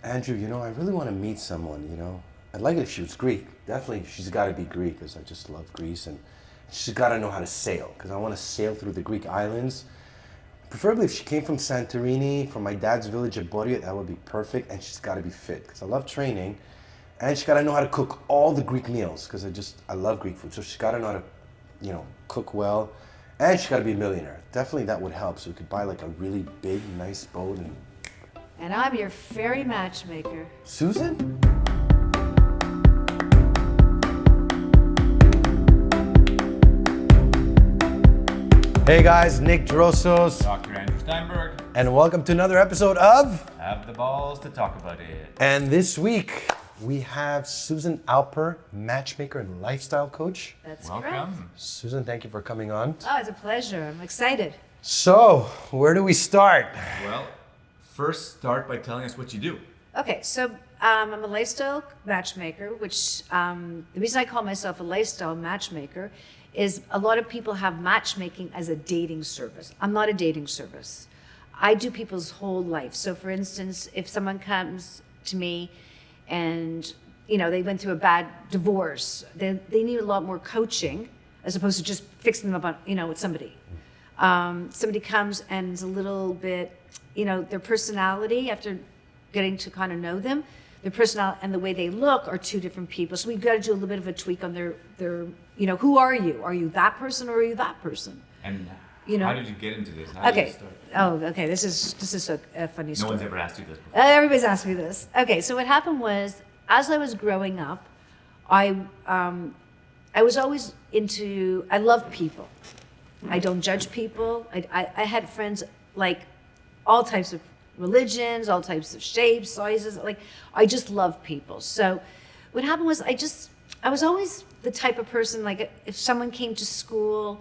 Andrew, I really want to meet someone. I'd like it if she was Greek. Definitely, she's got to be Greek because I just love Greece. And she's got to know how to sail because I want to sail through the Greek islands. Preferably if she came from Santorini, from my dad's village at Boria, that would be perfect. And she's got to be fit because I love training. And she's got to know how to cook all the Greek meals because I love Greek food. So she's got to know how to, cook well. And she's got to be a millionaire. Definitely that would help. So we could buy like a really big, nice boat. And I'm your fairy matchmaker. Susan? Hey guys, Nick Drossos. Dr. Andrew Steinberg. And welcome to another episode of Have the balls to talk about it. And this week we have Susan Alper, matchmaker and lifestyle coach. That's Welcome. correct. Susan, thank you for coming on. Oh, it's a pleasure. I'm excited. So, where do we start? Well, first start by telling us what you do. Okay, so I'm a lifestyle matchmaker, which the reason I call myself a lifestyle matchmaker is a lot of people have matchmaking as a dating service. I'm not a dating service. I do people's whole life. So for instance, if someone comes to me and they went through a bad divorce, they need a lot more coaching as opposed to just fixing them up on, with somebody. Somebody comes and is a little bit, their personality, after getting to kind of know them, their personality and the way they look are two different people. So we've got to do a little bit of a tweak on their who are you? Are you that person or are you that person? And how did you get into this? How did Okay. you start? Oh, okay. This is a funny No story. one's ever asked you this before. Everybody's asked me this. Okay, so what happened was, as I was growing up, I was always I love people. I don't judge people. I had friends like all types of religions, all types of shapes, sizes. Like, I just love people. So what happened was I was always the type of person, like if someone came to school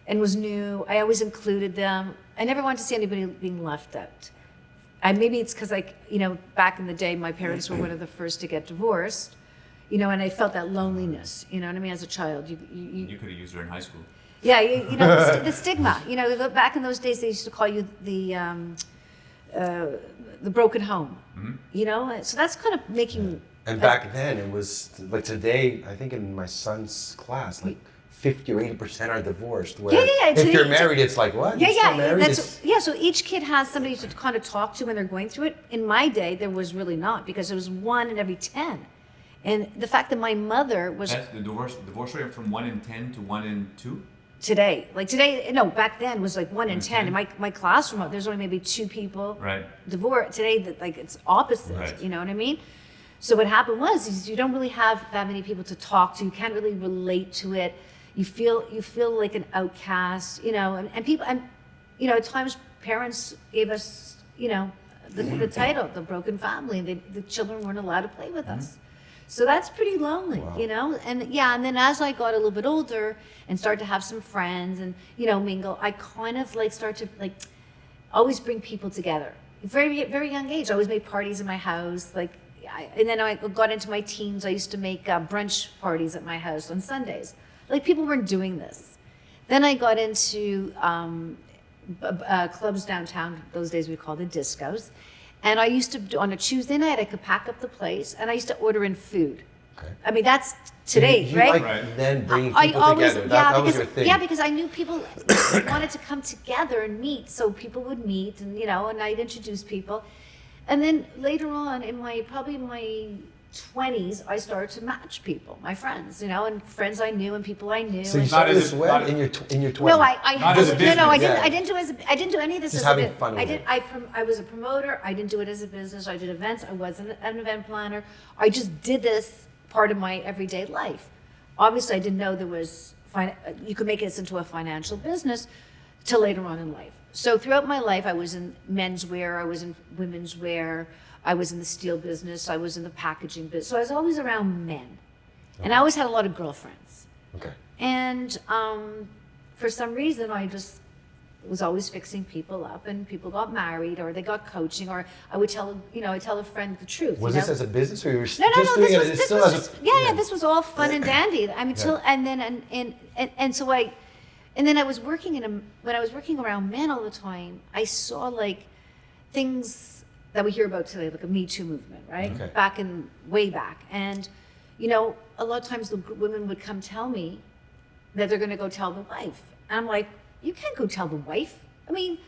and was new, I always included them. I never wanted to see anybody being left out. Maybe it's because back in the day, my parents were one of the first to get divorced, and I felt that loneliness, you know what I mean, as a child. You You could have used her in high school. yeah, the stigma. Back in those days, they used to call you the broken home. Mm-hmm. So that's kind of making. And back then it was like today, I think in my son's class, like 50 or 80% are divorced. Where Yeah. if you're married, it's like, what? You're still married? So each kid has somebody to kind of talk to when they're going through it. In my day, there was really not, because it was 1 in every 10. And the fact that my mother was That's the divorce rate from 1 in 10 to 1 in 2? today, back then was like 1 in 10. In my classroom, there's only maybe 2 people Right. divorced. Today, it's opposite. Right. You know what I mean? So what happened was, is you don't really have that many people to talk to. You can't really relate to it. You feel like an outcast, and people, and at times parents gave us, the title, the broken family, and the children weren't allowed to play with us. So that's pretty lonely, Wow. and then as I got a little bit older and started to have some friends and mingle, I kind of start to always bring people together. Very, very young age, I always made parties in my house, and then I got into my teens. I used to make brunch parties at my house on Sundays. People weren't doing this. Then I got into clubs downtown. Those days we called it discos. And I used to, on a Tuesday night, I could pack up the place and I used to order in food. Okay. I mean, that's today, You right? like Right. then bringing I people always, together. That was because your thing. because I knew people wanted to come together and meet, so people would meet, and and I'd introduce people, and then later on in my 20s, I started to match people, my friends, and friends I knew and people I knew. So you and started as this a- when? not- In your 20s? no, Not as a business. I didn't. Yeah. I didn't do any of this Just as having a fun with it. I was a promoter. I didn't do it as a business. I did events. I wasn't an event planner. I just did this part of my everyday life. Obviously, I didn't know there was you could make this into a financial business till later on in life. So throughout my life, I was in menswear. I was in women's wear. I was in the steel business. I was in the packaging business. So I was always around men, and I always had a lot of girlfriends. Okay. And for some reason, I just was always fixing people up, and people got married, or they got coaching, or I would tell a friend the truth. Was this as a business or you were just no, doing this it? was, It's this still was as just, a, yeah, this was all fun and dandy. I mean, and then I was working when I was working around men all the time, I saw things that we hear about today, like a Me Too movement, right? Okay. Way back. And, you know, a lot of times the women would come tell me that they're going to go tell the wife. And I'm like, you can't go tell the wife. I mean,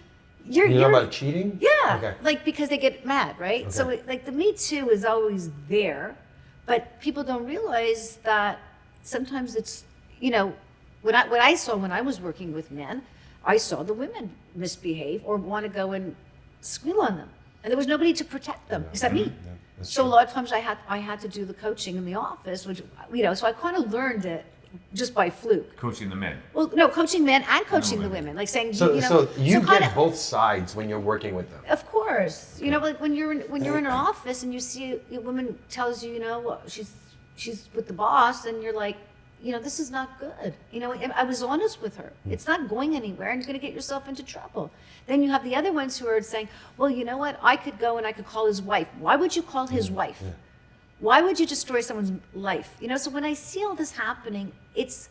You know about cheating? Yeah, Okay. like because they get mad, right? Okay. So like the Me Too is always there, but people don't realize that sometimes it's, you know, what I saw when I was working with men, I saw the women misbehave or want to go and squeal on them, and there was nobody to protect them except me. Yeah, that's So true. a lot of times I had to do the coaching in the office, which, you know, so I kind of learned it just by fluke. Coaching the men. Well, no, coaching men and coaching the women. women, like saying, So, you know, so you get kinda- both sides when you're working with them. Of course, you know, like when you're in an office and you see a woman tells you, you know, she's with the boss, and you're like, you know, this is not good. You know, I was honest with her. It's not going anywhere, and you're going to get yourself into trouble. Then you have the other ones who are saying, well, you know what? I could go and I could call his wife. Why would you call his wife? Why would you destroy someone's life? You know, so when I see all this happening, it's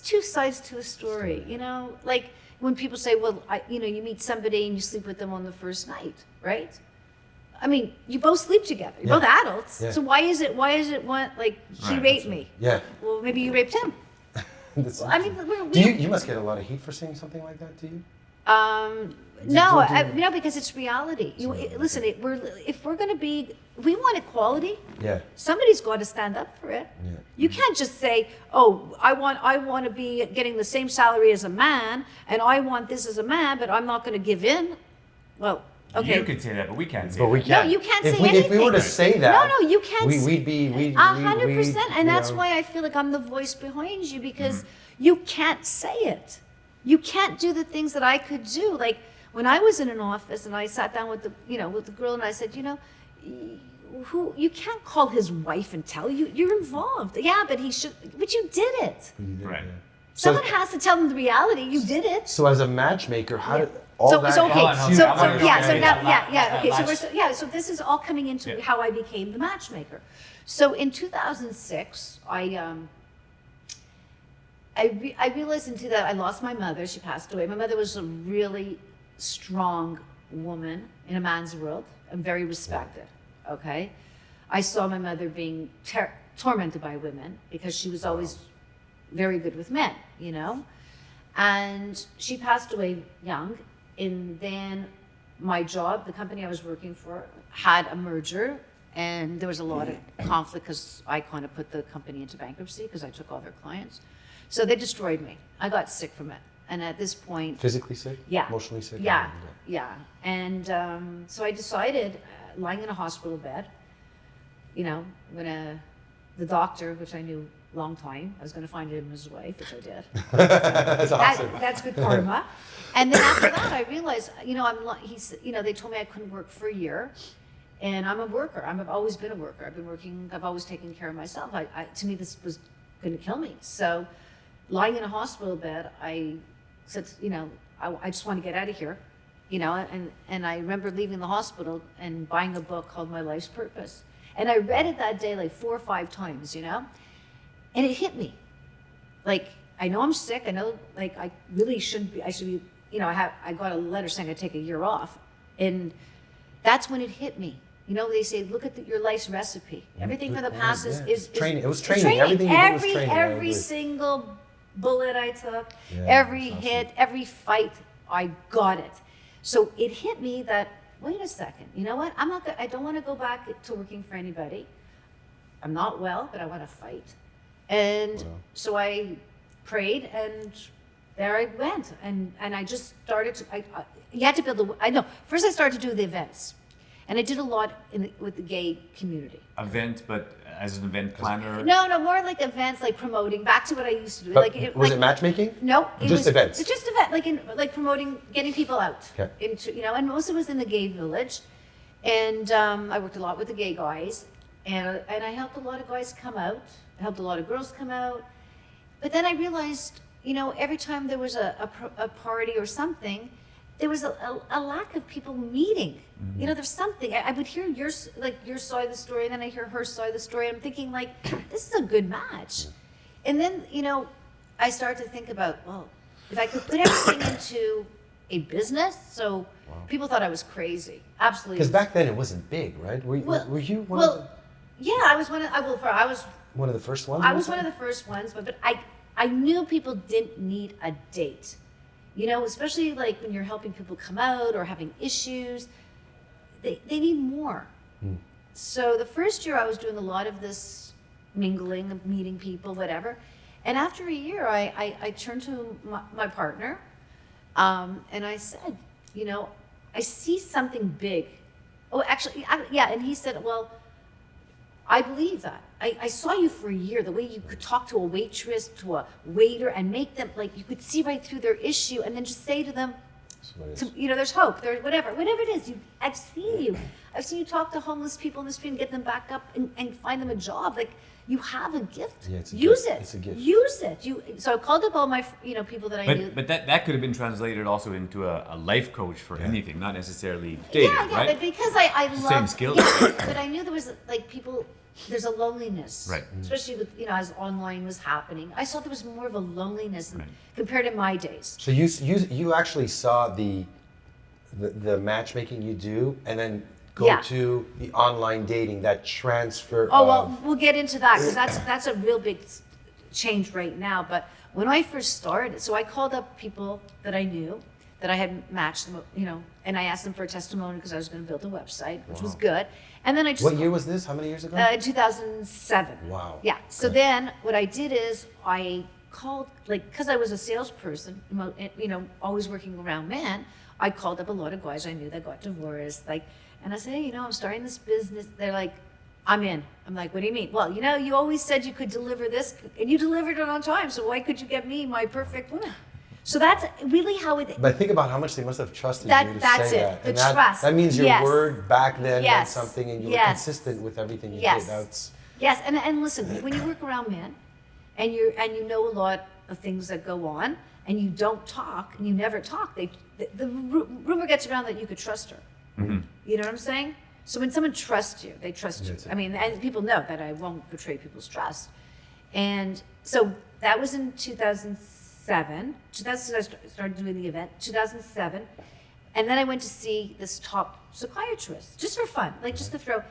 two sides to a story. You know, like when people say, well, you know, you meet somebody and you sleep with them on the first night, right? I mean, you both sleep together. You're both adults. Yeah. So why is it one like he Right, raped that's me? Yeah. Well, maybe you raped him. That's I mean, awesome. You must get a lot of heat for saying something like that, do you? no, no, because it's reality. Listen, if we're going to be, we want equality. Yeah. Somebody's got to stand up for it. Yeah. You can't just say, "Oh, I want to be getting the same salary as a man, and I want this as a man, but I'm not going to give in." Well, okay. You could say that, but we can't say But we that. can't. No, you can't if say we, anything. If we were to say that, No, you can't. we'd be 100%, and you that's know, why I feel like I'm the voice behind you, because you can't say it. You can't do the things that I could do. Like when I was in an office and I sat down with the girl and I said, you know, you can't call his wife and tell you're involved. Yeah, but you did it. Right. Someone has to tell them the reality. You did it. So as a matchmaker, how did all So that? okay. Hold on, So hold on. so I wanna yeah. So understand now that. yeah. Okay. So Match- so this is all coming into Yeah. how I became the matchmaker. So in 2006, I realized into that I lost my mother. She passed away. My mother was a really strong woman in a man's world and very respected. Okay, I saw my mother being tormented by women because she was always very good with men, you know. And she passed away young. And then my job, the company I was working for, had a merger, and there was a lot of conflict because I kind of put the company into bankruptcy because I took all their clients. So they destroyed me. I got sick from it. And at this point, Physically sick? yeah. Emotionally sick? Yeah. And so I decided, lying in a hospital bed, you know, the doctor, which I knew a long time, I was going to find him his wife, which I did. That's awesome. That's good karma. And then after that, I realized, you know, they told me I couldn't work for a year. And I'm a worker. I've always been a worker. I've always taken care of myself. To me, this was going to kill me. So lying in a hospital bed, I said, you know, I just want to get out of here, you know, and I remember leaving the hospital and buying a book called My Life's Purpose. And I read it that day like 4 or 5 times, you know, and it hit me. Like, I know I'm sick. I know, like, I really shouldn't be, I should be, you know, I got a letter saying I'd take a year off. And that's when it hit me. You know, they say, look at your life's recipe. Everything from the past is training. It was it's training. Everything you did was training. I Every agree. single bullet I took, Yeah, every that's hit, every fight, I got it. So it hit me that, wait a second, you know what? I don't want to go back to working for anybody. I'm not well, but I want to fight. And so I prayed, and there I went. And I just started to, you had to build first I started to do the events. And I did a lot with the gay community. Event, but as an event planner. No, more like events, like promoting. Back to what I used to do. But Like was it matchmaking? No, Just events? It's just event, like promoting, getting people out. Okay. Into, you know, and most of it was in the gay village, and I worked a lot with the gay guys, and I helped a lot of guys come out. I helped a lot of girls come out, but then I realized, you know, every time there was a party or something, there was a lack of people meeting. Mm-hmm. You know, there's something. I would hear your side of the story, and then I hear her side of the story, and I'm thinking, like, this is a good match. And then, you know, I started to think about, well, if I could put everything into a business. So people thought I was crazy. Absolutely. Because back then it wasn't big, right? Were you one of the, yeah, I was one of. I was one of the first ones? I was one of the first ones, but I knew people didn't need a date. You know, especially like when you're helping people come out or having issues, they need more. So the first year I was doing a lot of this mingling, of meeting people, whatever. And after a year, I turned to my partner and I said, you know, I see something big. Oh, actually, yeah. And he said, well, I believe that. I saw you for a year, the way you could talk to a waitress, to a waiter, and make them, like, you could see right through their issue and then just say to them, you know, there's hope, there's whatever it is. I've seen you talk to homeless people in the street and get them back up and find them a job. Like, you have a gift. Yeah, it's a Use gift. it. It's a gift. Use it. So I called up all my, you know, people that I knew. But that could have been translated also into a life coach for anything, not necessarily dating, right? But because I love same skill. Yeah, but I knew there was like people. There's a loneliness, Right. Especially with, you know, as online was happening. I saw there was more of a loneliness Right. compared to my days. So you actually saw the matchmaking you do, and then go Yeah. to the online dating, that transfer. Oh well, we'll get into that because that's a real big change right now. But when I first started, so I called up people that I knew that I had matched them, you know, and I asked them for a testimony because I was going to build a website, which was good. And then I just What year was this? How many years ago? 2007. Wow. Yeah. So then what I did is I called, like, because I was a salesperson, you know, always working around men, I called up a lot of guys I knew that got divorced, like, and I said, hey, you know, I'm starting this business. They're like, I'm in. I'm like, what do you mean? Well, you know, you always said you could deliver this, and you delivered it on time, so why could you get me my perfect woman? So that's really how it. But think about how much they must have trusted That- you to that's say it, that. the And trust. That means your Yes. word back then meant Yes. something, and you were Yes. consistent with everything you Yes. did. That's Yes, and listen, when you work around men, and you know a lot of things that go on, and you don't talk, and you never talk, the rumor gets around that you could trust her. Mm-hmm. You know what I'm saying? So when someone trusts you, they trust you. That's it. I mean, and people know that I won't betray people's trust. And so that was in 2007. 2006 I started doing the event. 2007, and then I went to see this top psychiatrist just for fun, like just to throw.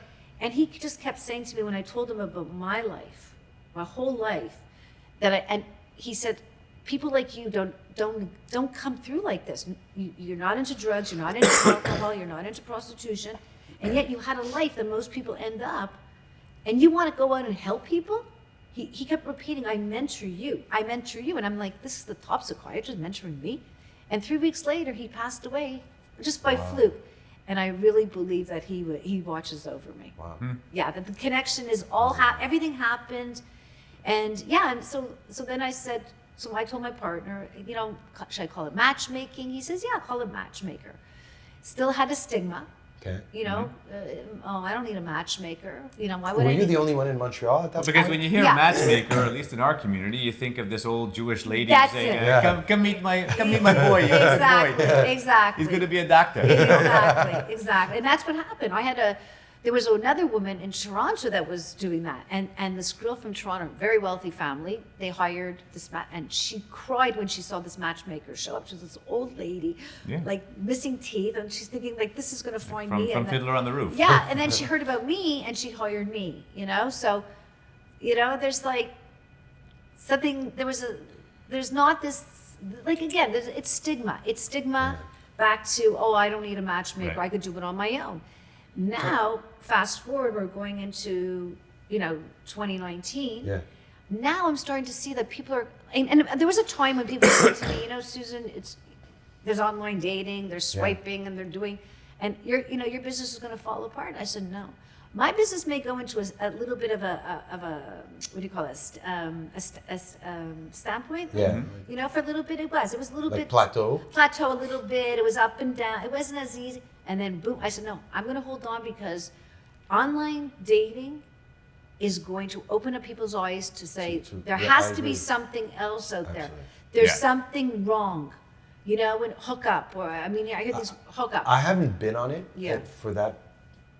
And he just kept saying to me when I told him about my life, my whole life, and he said, people like you don't come through like this. You're not into drugs, you're not into alcohol, you're not into prostitution, and yet you had a life that most people end up, and you want to go out and help people? He kept repeating, I mentor you, and I'm like, this is the top psychiatrist mentoring me? And 3 weeks later, he passed away just by fluke. And I really believe that he watches over me. wow. Yeah, that the connection is all everything happened, and yeah, and so then I said, so I told my partner, you know, should I call it matchmaking? He says, yeah, call it matchmaker. Still had a stigma, Okay. you know. Oh, I don't need a matchmaker. You know, why would Were I? you the only one in Montreal at that Because point? when you hear Yeah. a matchmaker, or at least in our community, you think of this old Jewish lady That's saying, it. Yeah. come meet my boy. You have a boy. Exactly. He's going to be a doctor. Exactly. And that's what happened. There was another woman in Toronto that was doing that. And this girl from Toronto, very wealthy family, they hired this and she cried when she saw this matchmaker show up. She was this old lady, Yeah. like missing teeth, and she's thinking like, this is gonna find me. From And then- Fiddler on the Roof. Yeah, and then she heard about me and she hired me, you know? So, you know, there's like something, there's not this, like again, it's stigma. It's stigma back to, oh, I don't need a matchmaker, Right. I could do it on my own. Now, fast forward, we're going into, you know, 2019. Yeah. Now I'm starting to see that people are, and there was a time when people said to me, you know, Susan, there's online dating, there's swiping, and they're doing, and your business is going to fall apart. I said, no. My business may go into a little bit of a what do you call it? Standpoint. Yeah. You know, for a little bit it was. It was a little Like bit plateau? Plateau a little bit. It was up and down. It wasn't as easy. And then boom, I said, no, I'm going to hold on because online dating is going to open up people's eyes to say there yeah, has I to be agree. something else out there. Absolutely. There's Yeah. something wrong. You know, when hook up, or I mean, I hear this hook up. I haven't been on it Yeah. for that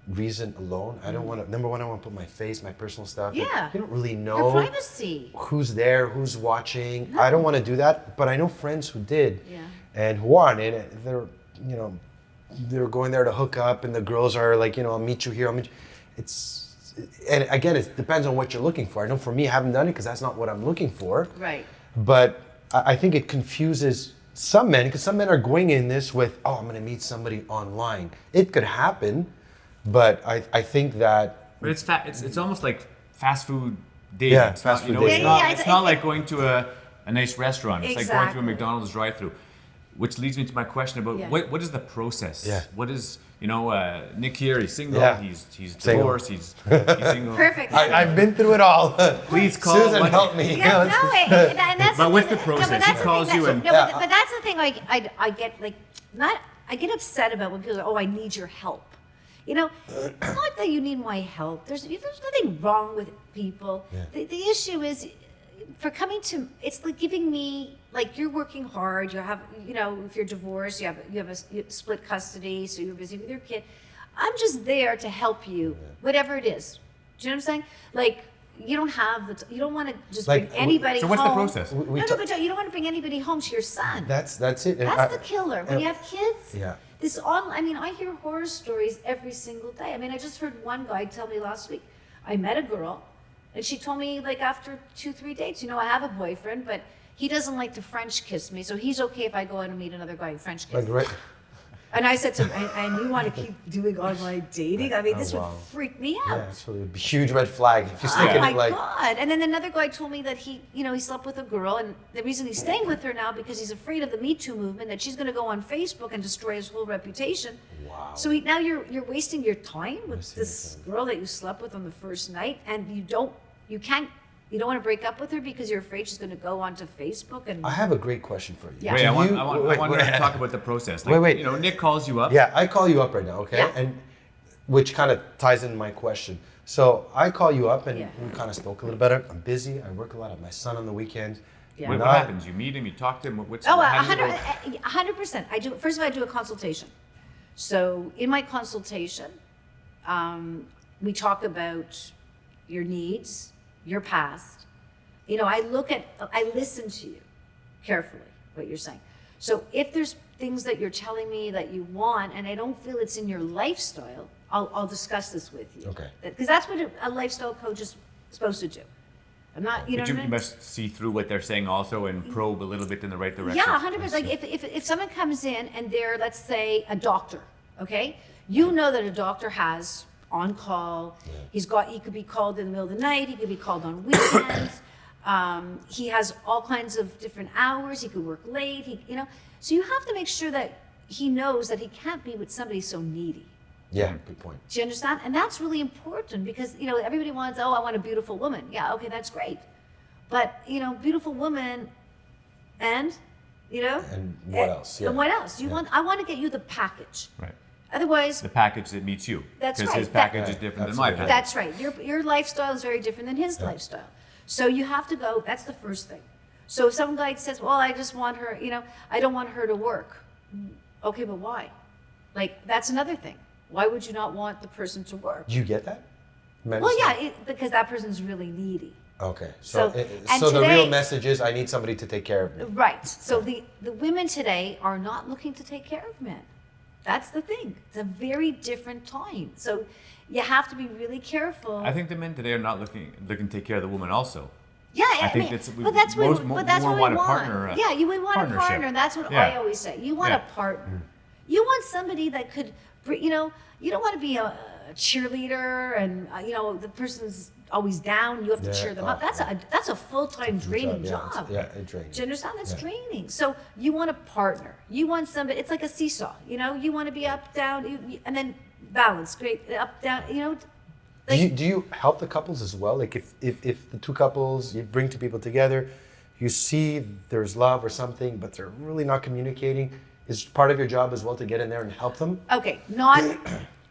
reason alone. I don't want to. Number one, I want to put my face, my personal stuff. Yeah. You don't really Your know privacy. who's there, who's watching. I don't want to do that, but I know friends who did. Yeah. and who aren't, and they're, you know, they're going there to hook up, and the girls are like, you know, I'll meet you here, and again, it depends on what you're looking for. I know for me, I haven't done it because that's not what I'm looking for. Right. But I think it confuses some men, because some men are going in this with, oh, I'm going to meet somebody online. It could happen, but I think that... But it's almost like fast food dating. Yeah, It's fast not, you food know, dating. It's not like going to a nice restaurant. It's like going to a Exactly. McDonald's drive-through. Which leads me to my question about what is the process? Yeah. What is, you know, Nick here, he's single, Yeah. he's Single. divorced, he's single. Perfect. I've been through it all. Please call Susan, Monday. help me. Yeah, no, and that's But the with thing the that- no, but process, that's he the calls thing you that- and- no, but I get like, not, I get upset about when people are, oh, I need your help. You know, it's not that you need my help. There's nothing wrong with people. Yeah. The issue is, for coming to, it's like giving me, like, you're working hard, you have, you know, if you're divorced, you have split custody, so you're busy with your kid. I'm just there to help you, whatever it is. Do you know what I'm saying? Like, you don't have you don't want to just Like, bring anybody So home. what's the process? But you don't want to bring anybody home to your son. That's it. And That's the killer. When you have kids, Yeah. I mean, I hear horror stories every single day. I mean, I just heard one guy tell me last week, I met a girl, and she told me, like, after 2-3 dates, you know, I have a boyfriend, but he doesn't like to French kiss me, so he's okay if I go out and meet another guy and French kiss. Like, right. And I said to him, and you want to keep doing online dating? I mean, this wow. would freak me out. Yeah, so it would be a huge red flag if you're Oh sticking my it like... God. And then another guy told me that he slept with a girl, and the reason he's staying with her now because he's afraid of the Me Too movement, that she's going to go on Facebook and destroy his whole reputation. Wow. So now you're wasting your time with this girl that you slept with on the first night, and you don't want to break up with her because you're afraid she's going to go onto Facebook and... I have a great question for you. Yeah. Wait, Do I want wait. to talk about the process. Like, Wait. You know, Nick calls you up. Yeah, I call you up right now, okay? Yeah. And which kind of ties into my question. So I call you up and Yeah. we kind of spoke a little bit. I'm busy. I work a lot. I have my son on the weekends. Yeah. What Not- happens? You meet him, you talk to him. What's Oh, how does it go? 100%. I do. First of all, I do a consultation. So in my consultation, we talk about your needs, your past. You know, I listen to you carefully, what you're saying. So if there's things that you're telling me that you want, and I don't feel it's in your lifestyle, I'll discuss this with you. Okay. Because that's what a lifestyle coach is supposed to do. I'm not, you know But what I you mean? must see through what they're saying also and probe a little bit in the right direction. Yeah, 100%. Like if someone comes in and they're, let's say, a doctor, okay? You know that a doctor has on call. He could be called in the middle of the night. He could be called on weekends. He has all kinds of different hours. He could work late. So you have to make sure that he knows that he can't be with somebody so needy. Yeah, good point. Do you understand? And that's really important because, you know, everybody wants, oh, I want a beautiful woman. Yeah, okay, that's great. But, you know, beautiful woman and, you know? And what else? Yeah. And what else? Yeah. I want to get you the package. Right. Otherwise, The package that meets you. That's Because right. his package That- is different than that's my right. package. that's right. Your lifestyle is very different than his lifestyle. So you have to go, that's the first thing. So if some guy says, well, I just want her, you know, I don't want her to work. Okay, but why? Like, that's another thing. Why would you not want the person to work? Do you get that? Men Well, say- yeah, because that person's really needy. Okay. So- So, and the today- real message is I need somebody to take care of me. Right. So the women today are not looking to take care of men. That's the thing. It's a very different time. So you have to be really careful. I think the men today are not looking to take care of the woman also. Yeah, I think mean, it's- but that's what more we want want. a partner, Yeah, you would want a partnership. partner. That's what Yeah. I always say. You want Yeah. a partner. You want somebody that could, you know, you don't want to be a cheerleader and you know the person's always down. You have to Yeah, cheer them up. That's a full-time draining job. Yeah, it drains. Do you understand? That's Yeah. draining. So you want a partner. You want somebody. It's like a seesaw. You know, you want to be up, down, and then balance. Great, up, down. You know. Do you help the couples as well? Like if the two couples you bring two people together, you see there's love or something, but they're really not communicating. Is part of your job as well to get in there and help them? Okay, not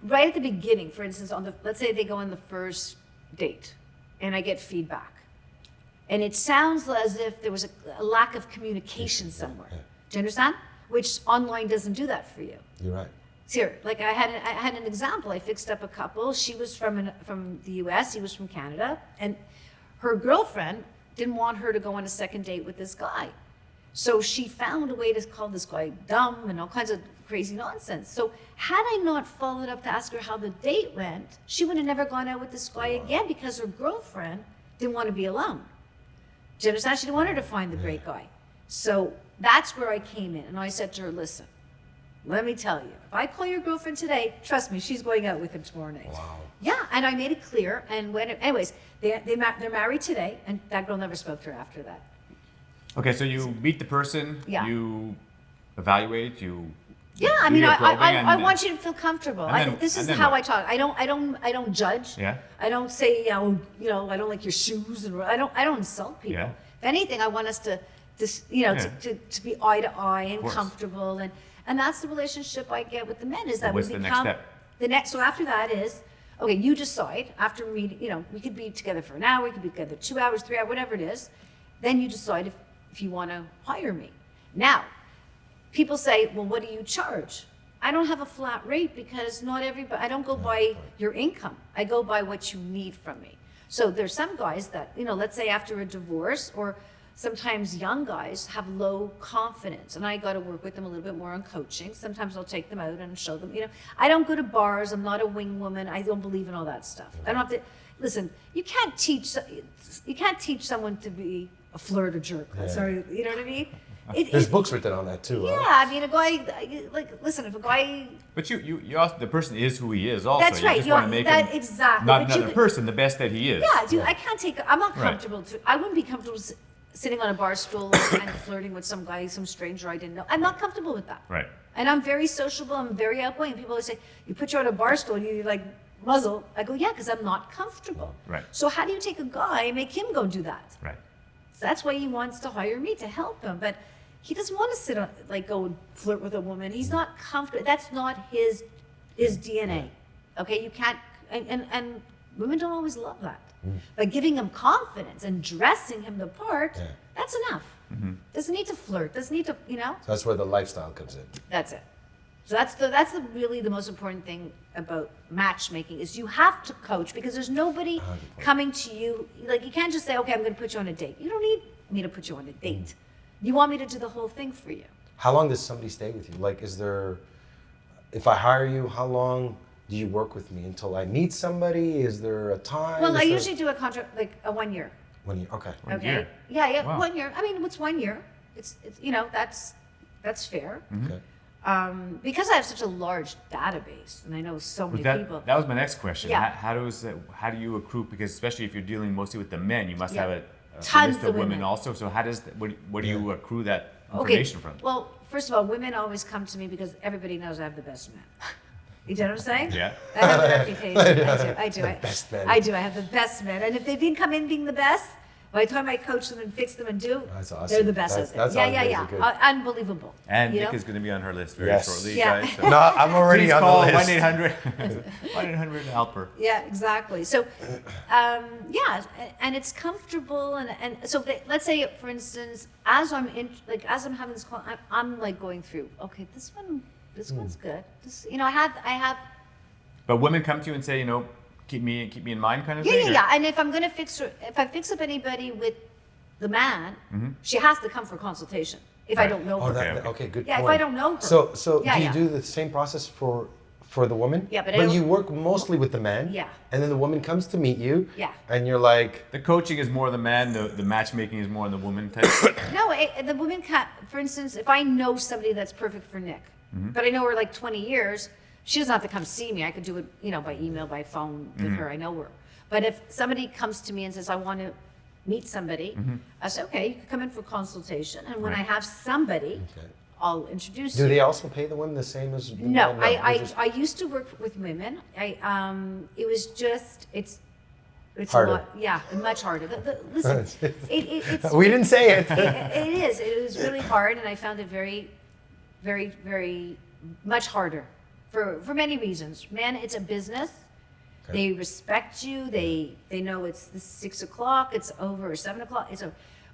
right at the beginning. For instance, let's say they go on the first date, and I get feedback, and it sounds as if there was a lack of communication somewhere. Yeah. Do you understand? Which online doesn't do that for you. You're right. Here, like I had an example. I fixed up a couple. She was from the U.S. He was from Canada, and her girlfriend didn't want her to go on a second date with this guy. So she found a way to call this guy dumb and all kinds of crazy nonsense. So had I not followed up to ask her how the date went, she would have never gone out with this guy again because her girlfriend didn't want to be alone. Do you understand? She didn't want her to find the great guy. So that's where I came in. And I said to her, listen, let me tell you, if I call your girlfriend today, trust me, she's going out with him tomorrow night. Wow. Yeah, and I made it clear. And anyways, they're married today, and that girl never spoke to her after that. Okay, so you meet the person, Yeah. you evaluate, you. Yeah, I do mean, your probing, I and- want you to feel comfortable. and then- This and is then how what? I talk. I don't judge. Yeah. I don't say, oh, I don't like your shoes, and I don't insult people. Yeah. If anything, I want us to Yeah. to be eye to eye and course. comfortable, and that's the relationship I get with the men. Is that What's we the next become step? So after that is, okay, you decide after meeting. We could be together for an hour, we could be together 2 hours, 3 hours, whatever it is. Then you decide if you want to hire me. Now, people say, well, what do you charge? I don't have a flat rate because not everybody, I don't go by your income. I go by what you need from me. So there's some guys that, let's say after a divorce, or sometimes young guys have low confidence, and I got to work with them a little bit more on coaching. Sometimes I'll take them out and show them, I don't go to bars. I'm not a wing woman. I don't believe in all that stuff. I don't have to, listen, you can't teach someone to be a flirt or jerk. Sorry, you know what I mean? There's books written on that too. Yeah, Right? I mean, a guy, listen, if a guy. But you also, the person is who he is also. That's right. You just want to make him exactly. not But another person, the best that he is. Yeah, dude, I can't I'm not Right. comfortable. I wouldn't be comfortable sitting on a bar stool and flirting with some guy, some stranger I didn't know. I'm not comfortable with that. Right. And I'm very sociable. I'm very outgoing. People always say, you put you on a bar stool and you like muzzle. I go, yeah, because I'm not comfortable. Right. So how do you take a guy and make him go do that? Right. So that's why he wants to hire me to help him. But he doesn't want to sit on, go and flirt with a woman. He's not comfortable. That's not his DNA. Okay, you can't, and women don't always love that. But giving him confidence and dressing him the part, that's enough. Doesn't need to flirt. Doesn't need to, So that's where the lifestyle comes in. That's it. So that's really the most important thing about matchmaking is you have to coach, because there's nobody coming to you. Like, you can't just say, okay, I'm going to put you on a date. You don't need me to put you on a date. You want me to do the whole thing for you. How long does somebody stay with you? Like, if I hire you, how long do you work with me? Until I meet somebody? Is there a time? Well, I usually do a contract, like a 1 year. 1 year, okay. One Okay. year. Yeah, Wow. 1 year. I mean, what's 1 year? It's that's fair. Okay. Because I have such a large database and I know so many people. That was my next question. Yeah. How do you accrue? Because especially if you're dealing mostly with the men, you must Yeah. have a Tons list of of women women. also. So where do you accrue that Okay. information from? Well, first of all, women always come to me because everybody knows I have the best man. You know what I'm saying? Yeah. I have a reputation. I do. best man. I do. I have the best men. And if they didn't come in being the best, by the time I coach them and fix them and do, That's awesome. they're the best. That's yeah, always yeah. good. Unbelievable. And you Nick know? is going to be on her list very Yes. shortly, Yeah. guys. So No, I'm already please on call the list. 1-800 1-800-HELPER. Yeah, exactly. So, and it's comfortable, and so let's say, for instance, as I'm having this call, I'm like going through. Okay, this one's good. I have. But women come to you and say, keep me in mind, kind of Yeah, thing. yeah, or- yeah. And if I'm gonna if I fix up anybody with the man, she has to come for consultation. If I Right. don't know Oh, her. okay, good Yeah, point. if I don't know her. So Yeah, do you yeah. do the same process for the woman? Yeah, but I don't- you work mostly with the man. Yeah. And then the woman comes to meet you. Yeah. And you're like, The coaching is more the man. The matchmaking is more the woman type. No, the woman can't. For instance, if I know somebody that's perfect for Nick, but I know her like 20 years, she doesn't have to come see me. I could do it, by email, by phone with her. I know her. But if somebody comes to me and says, I want to meet somebody, I say, okay, you can come in for consultation. And when I Right. have somebody, Okay. I'll introduce do you. they also pay the women the same as the No, men? They I just- used to work with women. It was just it's Harder. a lot, yeah, much harder. Listen, it's we didn't say it. it is. It was really hard, and I found it very, very, very much harder for many reasons. Man, it's a business. Okay. They respect you. They know it's the 6 o'clock. It's over, or 7 o'clock.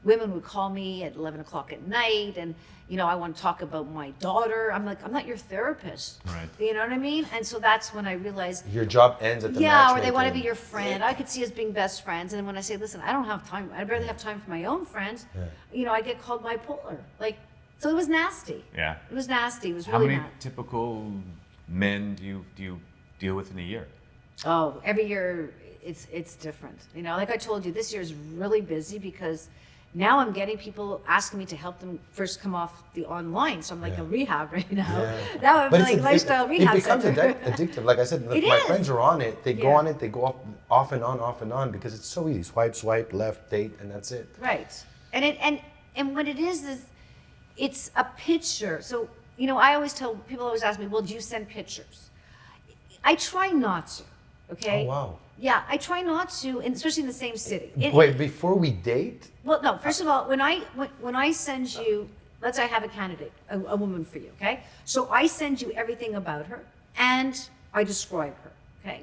women would call me at 11 o'clock at night and, I want to talk about my daughter. I'm like, I'm not your therapist. Right. You know what I mean? And so that's when I realized. Your job ends at the Yeah, or they want to matchmaking. be your friend. I could see us being best friends. And then when I say, listen, I don't have time. I barely have time for my own friends. Yeah. I get called bipolar. So it was nasty. Yeah. It was nasty. It was How really many nasty. typical men do you deal with in a year? Oh, every year it's different. Like I told you, this year is really busy because now I'm getting people asking me to help them first come off the online. So I'm like a rehab right now. Yeah. Now I'm But like lifestyle rehab It becomes center. addictive. Like I said, It my is. friends are on it. They go Yeah. on it. They go off and on because it's so easy. Swipe, left, date, and that's it. Right. And what it is it's a picture. So, I always tell people always ask me, well, do you send pictures? I try not to. Okay. Oh wow. Yeah, I try not to, and especially in the same city. Wait, before we date? Well, no. First of all, when I send you, let's say I have a candidate, a woman for you, okay? So I send you everything about her, and I describe her, okay?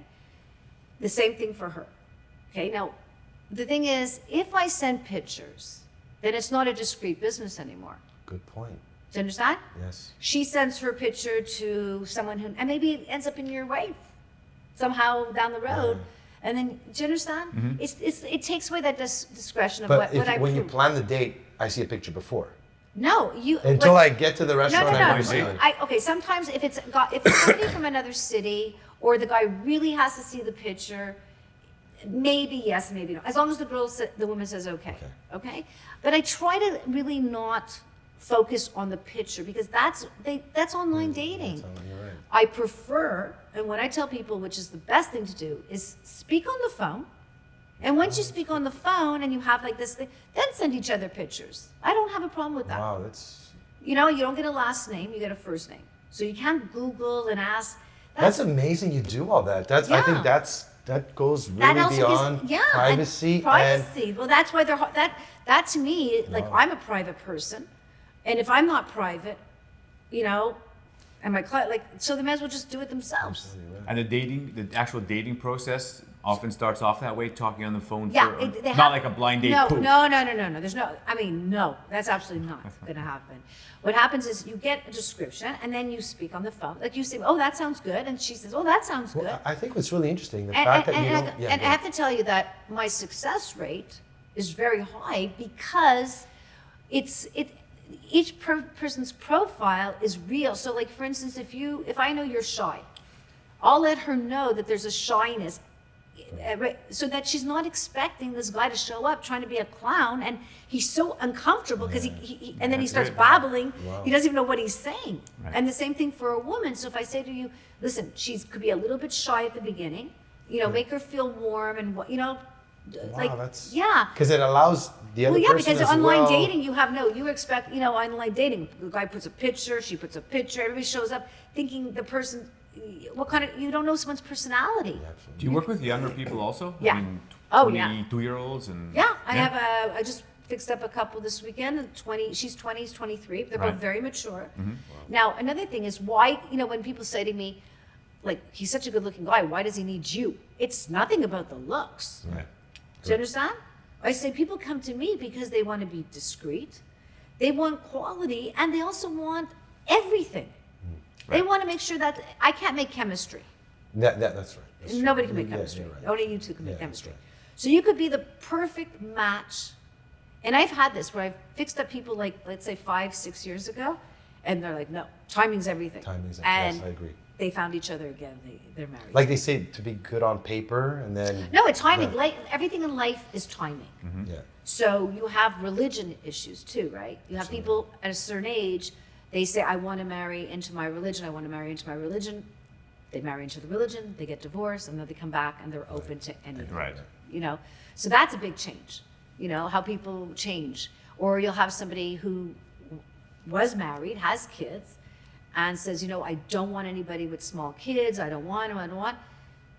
The same thing for her, okay? Now, the thing is, if I send pictures, then it's not a discreet business anymore. Good point. Do you understand? Yes. She sends her picture to someone who, and maybe it ends up in your wife somehow down the road. And then, do you understand? Mm-hmm. It takes away that discretion of But what I when you prove. plan the date, I see a picture before. No, you. Until what- I get to the No, restaurant, no, I no. know something. Okay, sometimes if it's somebody from another city or the guy really has to see the picture, maybe yes, maybe no. As long as the woman says okay. But I try to really not focus on the picture because that's online dating. You're right. I prefer, and what I tell people, which is the best thing to do, is speak on the phone. And once you speak on the phone and you have like this thing, then send each other pictures. I don't have a problem with that. Wow, that's You don't get a last name, you get a first name. So you can't Google and ask. that's amazing. You do all that. I think Yeah. that goes That really also gives- beyond and privacy. privacy. Well, that's why that to me, like Wow. I'm a private person, and if I'm not private, and my client, so they may as well just do it themselves. And the actual dating process often starts off that way, talking on the phone. Yeah, Not like a blind date. No, poof. no. There's no. That's absolutely not going to happen. What happens is you get a description and then you speak on the phone. Like you say, oh, that sounds good, and she says, oh, that sounds good. Well, I think what's really interesting, the And, fact and, that you and, don't. I, and I have to tell you that my success rate is very high because each person's profile is real. So, like for instance, if I know you're shy, I'll let her know that there's a shyness, so that she's not expecting this guy to show up trying to be a clown, and he's so uncomfortable because and then he starts Right. babbling. Wow. He doesn't even know what he's saying. Right. And the same thing for a woman. So if I say to you, listen, could be a little bit shy at the beginning, make her feel warm and Wow, that's yeah. because it allows the other Well, yeah, person because as online well. dating, you expect, online dating, the guy puts a picture, she puts a picture, everybody shows up thinking the person, you don't know someone's personality. Do you work with younger people also? Yeah. I mean, Oh, yeah. 22-year-olds and. Yeah, I just fixed up a couple this weekend, she's 20, he's 23, they're Right. both very mature. Now, another thing is why, when people say to me, like, he's such a good looking guy, why does he need you? It's nothing about the looks. Right. Do you understand? I say people come to me because they want to be discreet, they want quality, and they also want everything. They Right. want to make sure that I can't make chemistry. That's right. That's true. Nobody can make Yeah, chemistry. you're right. Only you two can make Yeah, that's chemistry. right. So you could be the perfect match. And I've had this where I've fixed up people like, let's say 5-6 years ago, and they're like, no, timing's everything. Timing's and yes, I agree. they found each other again. They're married. Like they say, to be good on paper, and then no, it's timing. Right. Everything in life is timing. Yeah. So you have religion issues too, right? You have people at a certain age, they say, I want to marry into my religion, I want to marry into my religion. They marry into the religion, they get divorced, and then they come back and they're open to anything. Right. So that's a big change, how people change. Or you'll have somebody who was married, has kids, and says, I don't want anybody with small kids, I don't want.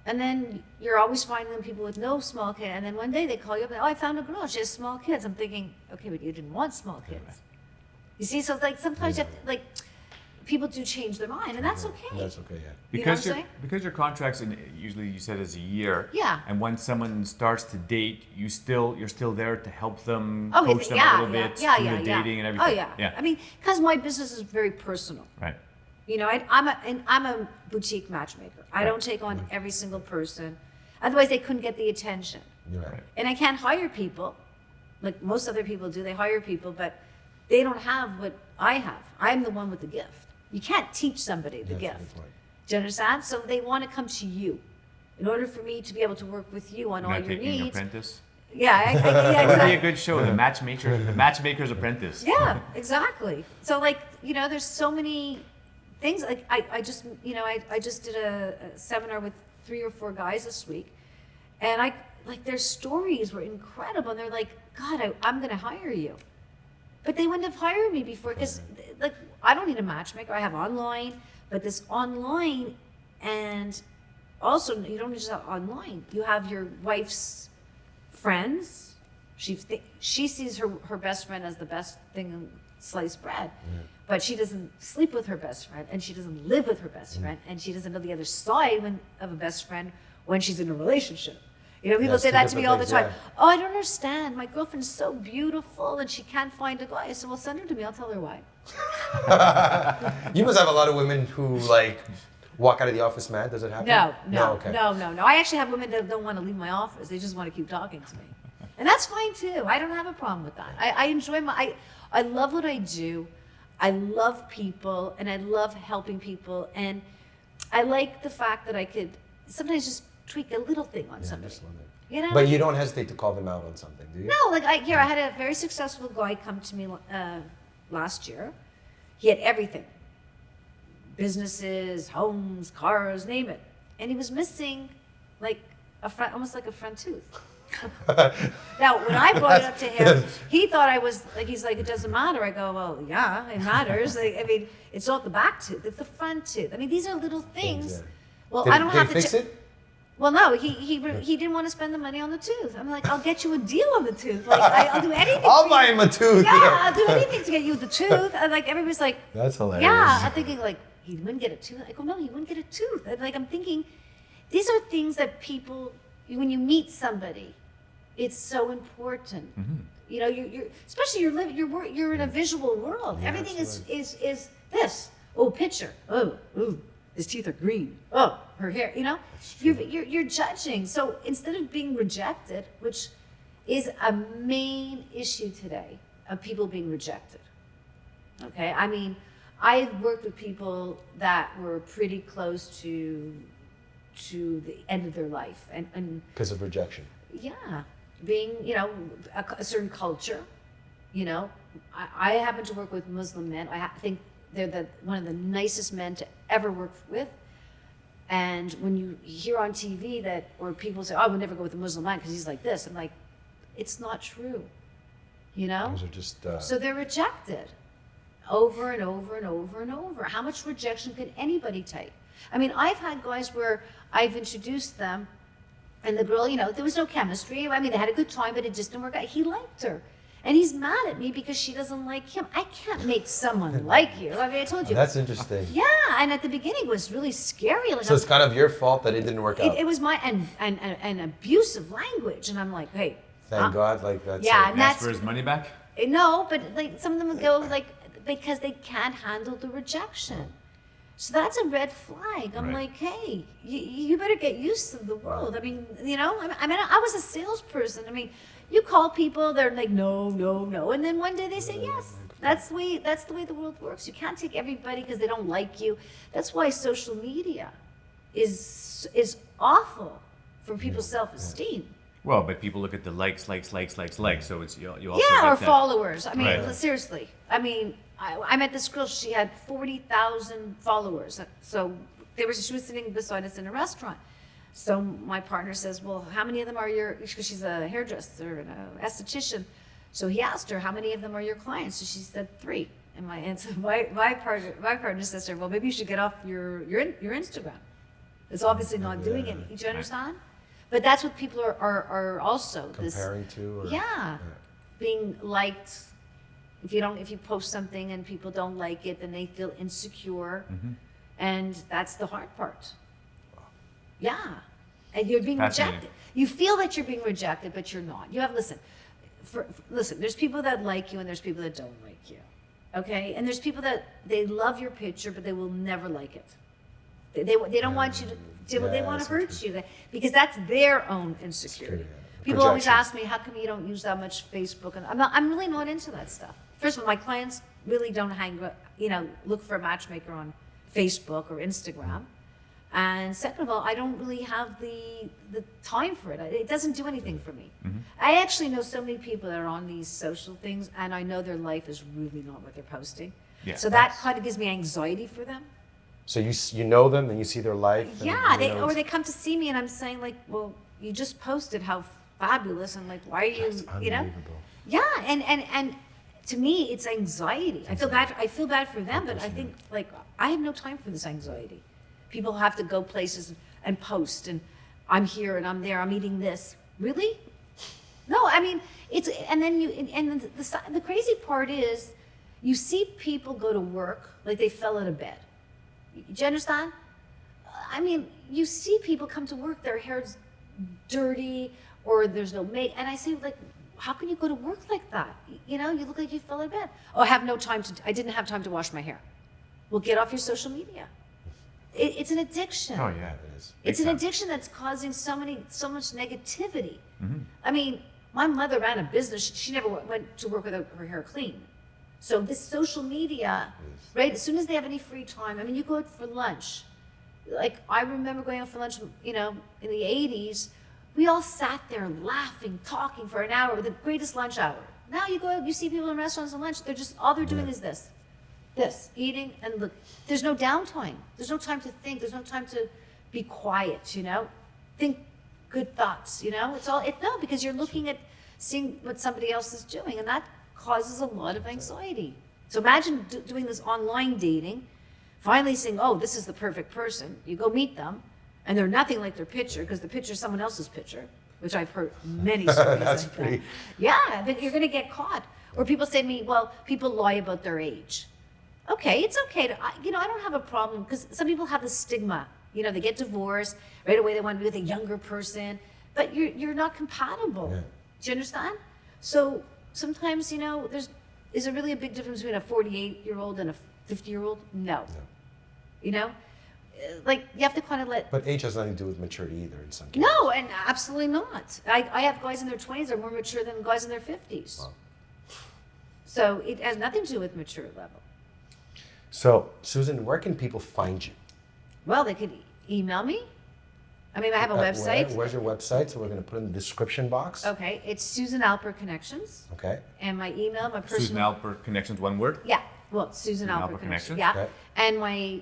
And then you're always finding them people with no small kids. And then one day they call you up and, I found a girl, she has small kids. I'm thinking, okay, but you didn't want small kids. You see, so it's like sometimes you have to, people do change their mind, and that's okay. That's okay, yeah. You know what I'm Because saying? because your contracts usually you said is a year. Yeah. And when someone starts to date, you're still there to help them, Oh, coach them a little bit through the dating and everything. Oh yeah. I mean, because my business is very personal. Right. You know, I'm a boutique matchmaker. I don't take on every single person. Otherwise, they couldn't get the attention. You're right. And I can't hire people, like most other people do. They hire people, but they don't have what I have. I'm the one with the gift. You can't teach somebody the That's a gift. good point. Do you understand? So they want to come to you. In order for me to be able to work with you on You're all not your taking needs. apprentice. Yeah, yeah, That would be a exactly. good show, the matchmaker's apprentice. Yeah, exactly. So like, you know, there's so many things. Like I just, you know, I just did a seminar with 3 or 4 guys this week, and their stories were incredible. And they're like, God, I'm going to hire you. But they wouldn't have hired me before because, like, I don't need a matchmaker. I have online, but this online, and also you don't just have online. You have your wife's friends. She sees her best friend as the best thing in sliced bread, but she doesn't sleep with her best friend, and she doesn't live with her best friend, and she doesn't know the other side of a best friend when she's in a relationship. You know, people That's say two that to me all the different time. things, Oh, I don't understand. My girlfriend's so beautiful and she can't find a guy. I said, well, send her to me. I'll tell her why. You must have a lot of women who like walk out of the office mad. Does it happen? No. Okay. No. I actually have women that don't want to leave my office. They just want to keep talking to me. And that's fine too. I don't have a problem with that. I enjoy I love what I do. I love people and I love helping people. And I like the fact that I could sometimes just tweak a little thing on somebody. Just love it. You know? But you don't hesitate to call them out on something, do you? No, like I had a very successful guy come to me last year. He had everything. Businesses, homes, cars, name it. And he was missing like almost like a front tooth. Now, when I brought it up to him, he thought I was like, he's like, it doesn't matter. I go, well, yeah, it matters. Like, I mean, it's not the back tooth, it's the front tooth. I mean, these are little things. Yeah. Well, I don't have to fix it? Well, no, he didn't want to spend the money on the tooth. I'm like, I'll get you a deal on the tooth. Like, I'll do anything. I'll buy him a tooth. Yeah, I'll do anything to get you the tooth. And like everybody's like, That's hilarious. yeah. I'm thinking like he wouldn't get a tooth. I go, no, he wouldn't get a tooth. And like I'm thinking, these are things that people, when you meet somebody, it's so important. Mm-hmm. You know, you're especially you're in a visual world. Yeah, Everything absolutely. is this. Oh, picture. Oh, ooh, his teeth are green. Oh, her hair. You know, you're judging. So instead of being rejected, which is a main issue today of people being rejected. Okay, I mean, I've worked with people that were pretty close to the end of their life, and Because of rejection. yeah, being, you know, a certain culture, you know. I happen to work with Muslim men. I think they're one of the nicest men to ever work with. And when you hear on TV that, or people say, oh, I would never go with a Muslim man because he's like this, I'm like, it's not true, you know? Those are just. So they're rejected over and over and over and over. How much rejection can anybody take? I mean, I've had guys where I've introduced them and the girl, you know, there was no chemistry. I mean, they had a good time, but it just didn't work out. He liked her. And he's mad at me because she doesn't like him. I can't make someone like you. I mean, I told you. That's interesting. Yeah, and at the beginning it was really scary. Like, So it's kind of your fault that it didn't work out. it was my, and abusive language. And I'm like, hey. Thank God, like that's. Yeah, and Ask that's, for his money back? no, but like some of them would go like, because they can't handle the rejection. So that's a red flag. I'm Right. like, hey, you better get used to the world. I mean, you know, I mean, I was a salesperson. I mean, you call people, they're like, no, no, no, and then one day they say yes. That's the way the world works. You can't take everybody because they don't like you. That's why social media is awful for people's self-esteem. Well, but people look at the likes. So it's you also Yeah, get or that. followers. I mean, Right. seriously. I mean, I met this girl. She had 40,000 followers. So she was sitting beside us in a restaurant. So my partner says, "Well, how many of them are your?" Because she's a hairdresser and an esthetician. So he asked her, "How many of them are your clients?" So she said 3. And my partner says to her, "Well, maybe you should get off your Instagram. It's obviously not doing it. Do you understand?" But that's what people are also Comparing to? Or, yeah, being liked if you post something and people don't like it, then they feel insecure, and that's the hard part. Yeah, and you're being rejected. You feel that you're being rejected, but you're not. You have listen. There's people that like you and there's people that don't like you. Okay, and there's people that they love your picture, but they will never like it. They don't want you to. They want to hurt you because that's their own insecurity. People always ask me, how come you don't use that much Facebook? And I'm really not into that stuff. First of all, my clients really don't look for a matchmaker on Facebook or Instagram. And second of all, I don't really have the time for it. It doesn't do anything for me. I actually know so many people that are on these social things, and I know their life is really not what they're posting. Yeah, so that kind of gives me anxiety for them. So you know them and you see their life. Yeah, they come to see me, and I'm saying like, well, you just posted how fabulous, and like, why are you, Yeah, and to me, it's anxiety. I feel bad for them, but I think like I have no time for this anxiety. People have to go places and post, and I'm here and I'm there. I'm eating this. Really? No, I mean it's and then the crazy part is, you see people go to work like they fell out of bed. Do you understand? I mean, you see people come to work, their hair's dirty or there's no make, and I say like, how can you go to work like that? You look like you fell out of bed. Oh, I didn't have time to wash my hair. Well, get off your social media. It's an addiction. Oh yeah, it is. It's an addiction that's causing so much negativity. I mean, my mother ran a business. She never went to work with her hair clean. So this social media, right? As soon as they have any free time, I mean, you go out for lunch. Like I remember going out for lunch, in the 80s, we all sat there laughing, talking for an hour, the greatest lunch hour. Now you go out, you see people in restaurants and lunch, all they're doing is this, eating, and look, there's no downtime. There's no time to think. There's no time to be quiet, think good thoughts, because you're looking at seeing what somebody else is doing, and that causes a lot of anxiety. So imagine doing this online dating, finally saying, oh, this is the perfect person. You go meet them, and they're nothing like their picture, because the picture is someone else's picture, which I've heard many stories That's like pretty... that. Yeah, but you're going to get caught. Or people say to me, well, people lie about their age. Okay, it's okay to, I don't have a problem, because some people have the stigma. They get divorced, right away they want to be with a younger person, but you're not compatible. Yeah. Do you understand? So sometimes, is there really a big difference between a 48-year-old and a 50-year-old? No. Like you have to kind of let. But age has nothing to do with maturity either in some cases. No, and absolutely not. I have guys in their 20s that are more mature than guys in their 50s. Wow. So it has nothing to do with maturity level. So, Susan, where can people find you? Well, they could email me. I mean, I have a website. Where's your website? So we're going to put it in the description box. Okay, it's Susan Alper Connections. Okay. And my email, my personal. Susan Alper Connections, one word? Yeah. Well, Susan Alper Connections. Yeah. Okay. And my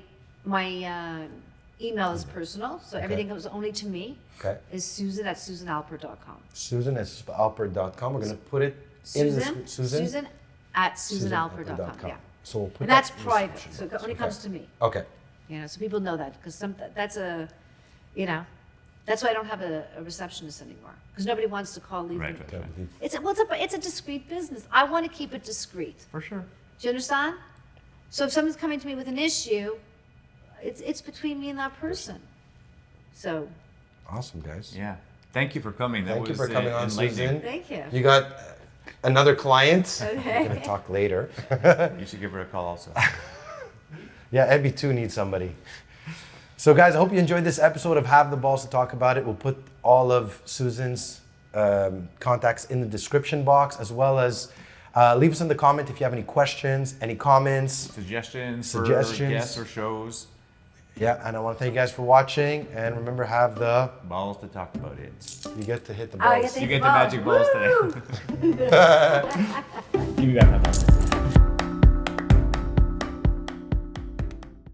email is personal, so everything goes only to me. Okay. Is Susan at SusanAlper.com. Susan at SusanAlper.com. We're going to put it in the Susan at SusanAlper.com. Yeah. So we'll put and that's private, so it only comes to me. Okay. So people know that, because that's a, that's why I don't have a receptionist anymore, because nobody wants to call, leave. Right. It's a discreet business. I want to keep it discreet. For sure. Do you understand? So if someone's coming to me with an issue, it's between me and that person. So. Awesome, guys. Yeah. Thank you for coming. Thank you for coming on, Susan. Thank you. You got another client. Okay. We're going to talk later. You should give her a call also. Yeah, Ebby too needs somebody. So guys, I hope you enjoyed this episode of Have the Balls to Talk About It. We'll put all of Susan's contacts in the description box, as well as leave us in the comment if you have any questions, any comments. Suggestions for guests or shows. Yeah, and I want to thank you guys for watching. And remember, have the balls to talk about it. You get to hit the balls. You get the magic balls today. Give me that.